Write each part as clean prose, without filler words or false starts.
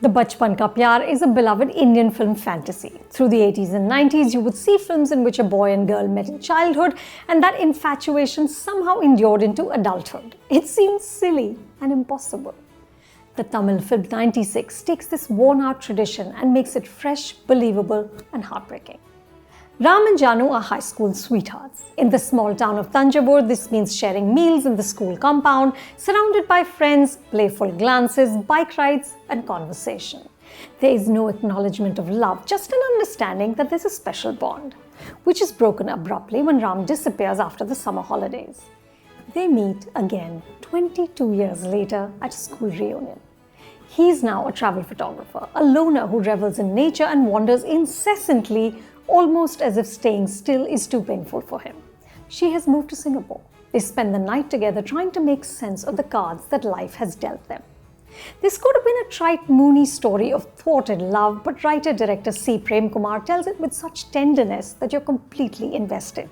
The Bachpan Ka Pyaar is a beloved Indian film fantasy. Through the 80s and 90s, you would see films in which a boy and girl met in childhood and that infatuation somehow endured into adulthood. It seems silly and impossible. The Tamil film 96 takes this worn-out tradition and makes it fresh, believable and heartbreaking. Ram and Janu are high school sweethearts. In the small town of Thanjavur, this means sharing meals in the school compound, surrounded by friends, playful glances, bike rides, and conversation. There is no acknowledgement of love, just an understanding that there's a special bond, which is broken abruptly when Ram disappears after the summer holidays. They meet again 22 years later at a school reunion. He is now a travel photographer, a loner who revels in nature and wanders incessantly, almost as if staying still is too painful for him. She has moved to Singapore. They spend the night together trying to make sense of the cards that life has dealt them. This could have been a trite, moony story of thwarted love, but writer-director C. Prem Kumar tells it with such tenderness that you're completely invested.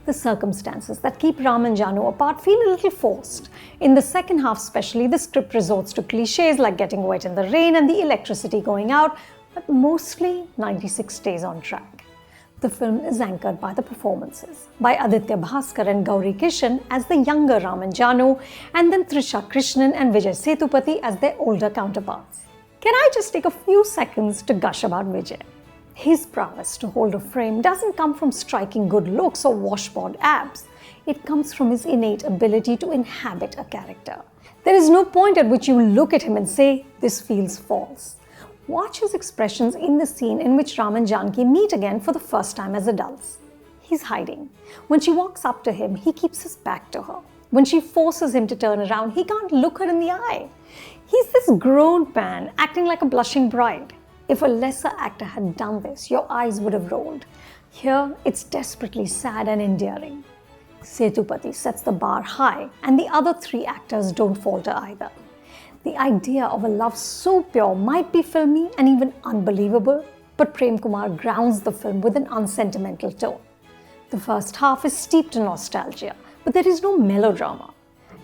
The circumstances that keep Ram and Janu apart feel a little forced. In the second half especially, the script resorts to cliches like getting wet in the rain and the electricity going out, but mostly 96 stays on track. The film is anchored by the performances by Aditya Bhaskar and Gauri Kishan as the younger Ram and Janu, and then Trisha, Krishnan and Vijay Sethupathi as their older counterparts. Can I just take a few seconds to gush about Vijay? His prowess to hold a frame doesn't come from striking good looks or washboard abs. It comes from his innate ability to inhabit a character. There is no point at which you look at him and say, "This feels false." Watch his expressions in the scene in which Ram and Janki meet again for the first time as adults. He's hiding. When she walks up to him, he keeps his back to her. When she forces him to turn around, he can't look her in the eye. He's this grown man acting like a blushing bride. If a lesser actor had done this, your eyes would have rolled. Here, it's desperately sad and endearing. Sethupathi sets the bar high, and the other three actors don't falter either. The idea of a love so pure might be filmy and even unbelievable, but Prem Kumar grounds the film with an unsentimental tone. The first half is steeped in nostalgia, but there is no melodrama.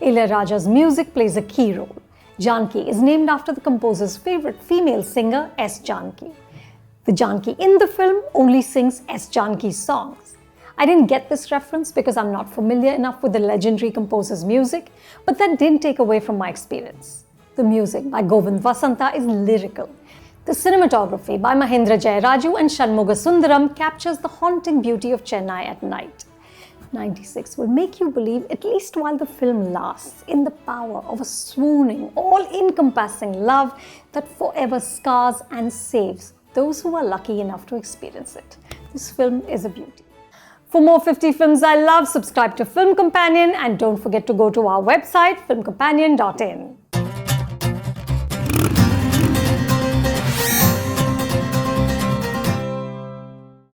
Ilayaraja's music plays a key role. Janki is named after the composer's favorite female singer, S. Janki. The Janki in the film only sings S. Janki's songs. I didn't get this reference because I'm not familiar enough with the legendary composer's music, but that didn't take away from my experience. The music by Govind Vasantha is lyrical. The cinematography by Mahendra Jayaraju and Shanmuga Sundaram captures the haunting beauty of Chennai at night. 96 will make you believe, at least while the film lasts, in the power of a swooning, all-encompassing love that forever scars and saves those who are lucky enough to experience it. This film is a beauty. For more 50 films I love, subscribe to Film Companion and don't forget to go to our website filmcompanion.in.